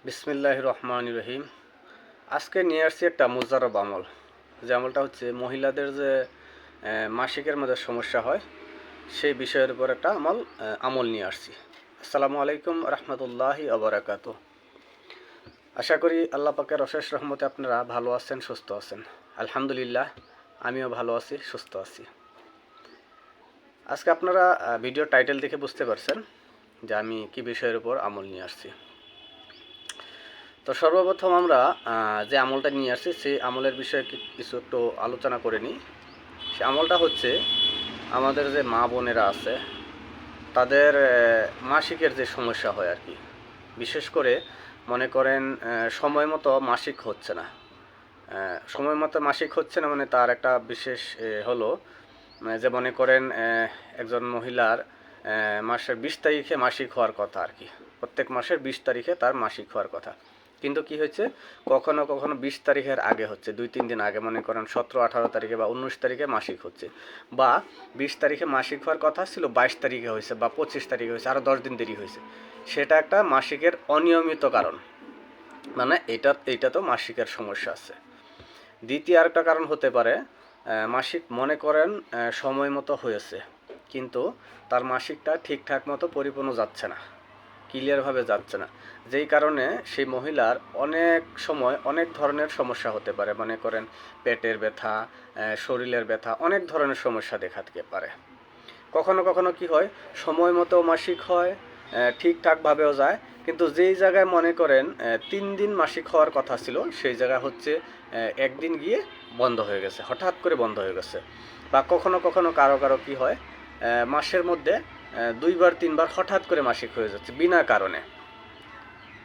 বিসমিল্লাহির রহমানির রহিম। আজকে নিয়ে আসছি একটা মুজাররব আমল। যে আমলটা হচ্ছে মহিলাদের যে মাসিকের মধ্যে সমস্যা হয় সেই বিষয়ের উপর একটা আমল নিয়ে আসছি। আসসালামু আলাইকুম রহমতুল্লাহি আবরাকাত। আশা করি আল্লাহ পাকের অশেষ রহমতে আপনারা ভালো আছেন, সুস্থ আছেন। আলহামদুলিল্লাহ, আমিও ভালো আছি, সুস্থ আছি। আজকে আপনারা ভিডিও টাইটেল দেখে বুঝতে পারছেন যে আমি কি বিষয়ের উপর আমল নিয়ে আসছি। তো সর্বপ্রথম আমরা যে আমলটা নিয়ে আসছি সেই আমলের বিষয়ে কিছু একটু আলোচনা করে নিই। সে আমলটা হচ্ছে আমাদের যে মা বোনেরা আছে তাদের মাসিকের যে সমস্যা হয় আর কি, বিশেষ করে মনে করেন সময় মতো মাসিক হচ্ছে না। সময় মতো মাসিক হচ্ছে না মানে তার একটা বিশেষ হলো যে মনে করেন একজন মহিলার মাসের 20 তারিখে মাসিক হওয়ার কথা আর কি, প্রত্যেক মাসের 20 তারিখে তার মাসিক হওয়ার কথা, কিন্তু কি হয়েছে কখনো কখনো 20 তারিখের আগে হচ্ছে, 2-3 দিন আগে, মনে করেন 17-18 তারিখে বা 19 তারিখে মাসিক হচ্ছে, বা 20 তারিখে মাসিক হওয়ার কথা ছিল 22 তারিখে হয়েছে বা 25 তারিখে হয়েছে, আরও 10 দিন দেরি হয়েছে। সেটা একটা মাসিকের অনিয়মিত কারণ, মানে এইটা তো মাসিকের সমস্যা আছে। দ্বিতীয় আরেকটা কারণ হতে পারে মাসিক মনে করেন সময় মতো হয়েছে কিন্তু তার মাসিকটা ঠিকঠাক মতো পরিপূর্ণ যাচ্ছে না, ক্লিয়ারভাবে যাচ্ছে না, যেই কারণে সেই মহিলার অনেক সময় অনেক ধরনের সমস্যা হতে পারে। মনে করেন পেটের ব্যথা, শরীরের ব্যথা, অনেক ধরনের সমস্যা দেখা দিতে পারে। কখনো কখনো কি হয় সময় মতো মাসিক হয়, ঠিকঠাকভাবেও যায়, কিন্তু যেই জায়গায় মনে করেন 3 দিন মাসিক হওয়ার কথা ছিল সেই জায়গা হচ্ছে একদিন গিয়ে বন্ধ হয়ে গেছে, হঠাৎ করে বন্ধ হয়ে গেছে। বা কখনো কখনো কারো কারো কি হয় মাসের মধ্যে 2-3 বার হঠাৎ করে মাসিক হয়ে যাচ্ছে বিনা কারণে।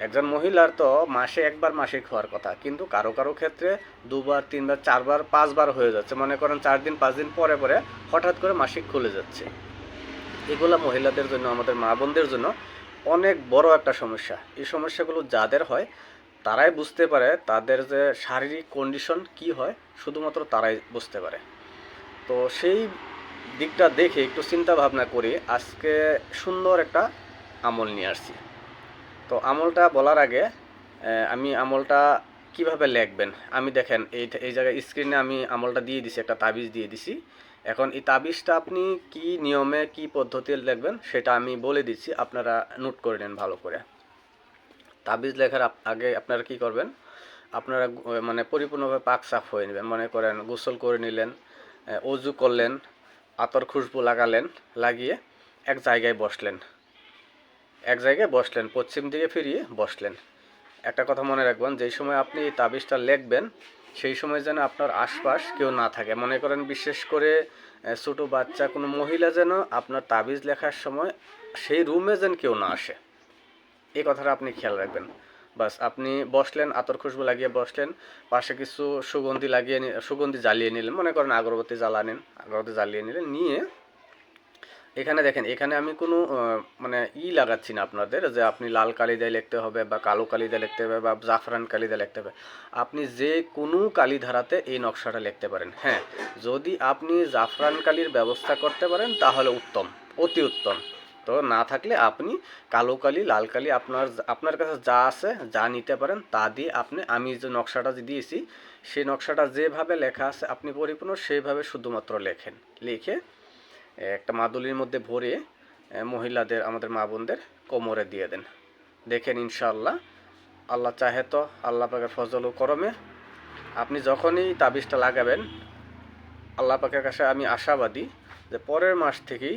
একজন মহিলার তো মাসে একবার মাসিক হওয়ার কথা, কিন্তু কারো কারো ক্ষেত্রে 2বার 3বার 4বার 5বার হয়ে যাচ্ছে, মনে করেন 4 দিন 5 দিন পরে পরে হঠাৎ করে মাসিক খুলে যাচ্ছে। এগুলো মহিলাদের জন্য, আমাদের মা বোনদের জন্য অনেক বড় একটা সমস্যা। এই সমস্যাগুলো যাদের হয় তারাই বুঝতে পারে তাদের যে শারীরিক কন্ডিশন কি হয়, শুধুমাত্র তারাই বুঝতে পারে। তো সেই দিকটা দেখে একটু চিন্তা ভাবনা করে আজকে সুন্দর একটা আমল নিয়ে আসছি। তো আমলটা বলার আগে আমি আমলটা কিভাবে লিখবেন আমি দেখেন এই জায়গায় স্ক্রিনে আমি আমলটা দিয়ে দিছি, একটা তাবিজ দিয়ে দিছি। এখন এই তাবিজটা আপনি কি নিয়মে কি পদ্ধতিতে লিখবেন সেটা আমি বলে দিচ্ছি, আপনারা নোট করে নেন ভালো করে। তাবিজ লেখার আগে আপনারা কি করবেন, আপনারা মানে পরিপূর্ণভাবে পাক সাফ হয়ে নেবেন। মনে করেন গোসল করে নিলেন, অজু করলেন, আতর খুশবু লাগালেন, লাগিয়ে এক জায়গায় বসলেন, পশ্চিম দিকে ফিরিয়ে বসলেন। একটা কথা মনে রাখবেন, যেই সময় আপনি এই তাবিজটা লিখবেন সেই সময় যেন আপনার আশপাশ কেউ না থাকে। মনে করেন বিশেষ করে ছোটো বাচ্চা, কোনো মহিলা যেন আপনার তাবিজ লেখার সময় সেই রুমে যেন কেউ না আসে, এই কথাটা আপনি খেয়াল রাখবেন। বাস আপনি বসলেন, আতর খুশবু লাগিয়ে বসলেন, পাশে কিছু সুগন্ধি জ্বালিয়ে নিলেন, মনে করেন আগরবাতি জ্বালিয়ে নিলেন, নিয়ে এখানে দেখেন, এখানে আমি কোনো মানে লাগাচ্ছি না আপনাদের যে আপনি লাল কালি দিয়ে লিখতে হবে বা কালো কালি দিয়ে লিখতে হবে বা জাফরান কালি দিয়ে লিখতে হবে। আপনি যে কোনো কালি ধারাতে এই নকশাটা লিখতে পারেন। হ্যাঁ, যদি আপনি জাফরান কালির ব্যবস্থা করতে পারেন তাহলে উত্তম, অতি উত্তম। তো না থাকলে আপনি কালো কালি, লাল কালি, আপনার কাছে যা আছে, যা নিতে পারেন তা দিয়ে আমি যে নকশাটা দিয়েছি সেই নকশাটা যেভাবে লেখা আছে আপনি পরিপূর্ণ সেইভাবে শুধুমাত্র লেখেন, লিখে একটা মাদুলির মধ্যে ভরে মহিলাদের, আমাদের মা বোনদের কোমরে দিয়ে দেন। দেখেন ইনশাআল্লাহ, আল্লাহ চাহে তো আল্লাহ পাকের ফজল ও করমে আপনি যখনই তাবিজটা লাগাবেন, আল্লাহ পাকের কাছে আমি আশাবাদী যে পরের মাস থেকেই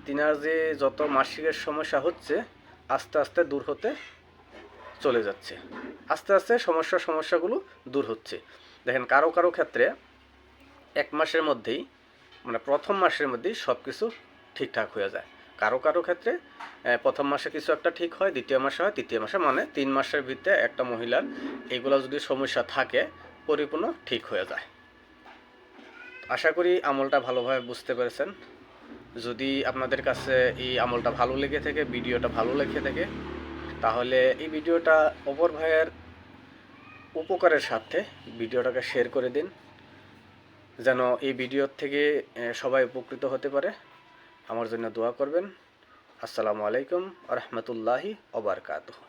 তিনার যে যত মাসিকের সমস্যা হচ্ছে আস্তে আস্তে দূর হতে চলে যাচ্ছে, আস্তে আস্তে সমস্যাগুলো দূর হচ্ছে। দেখেন কারো কারো ক্ষেত্রে 1 মাসের মধ্যেই, মানে প্রথম মাসের মধ্যেই সব কিছু ঠিকঠাক হয়ে যায়। কারো কারো ক্ষেত্রে প্রথম মাসে কিছু একটা ঠিক হয়, দ্বিতীয় মাসে হয়, তৃতীয় মাসে, মানে 3 মাসের ভিতরে একটা মহিলার এগুলো যদি সমস্যা থাকে পরিপূর্ণ ঠিক হয়ে যায়। আশা করি আমলটা ভালোভাবে বুঝতে পেরেছেন। যদি আপনাদের কাছে এই আমলটা ভালো লেগে থাকে, ভিডিওটা ভালো লেগে থাকে, তাহলে এই ভিডিওটা অপর ভাইয়ের উপকারের সাথে ভিডিওটাকে শেয়ার করে দিন, যেন এই ভিডিওর থেকে সবাই উপকৃত হতে পারে। আমার জন্য দোয়া করবেন। আসসালামু আলাইকুম ওয়া রাহমাতুল্লাহি ওয়া বারাকাতুহু।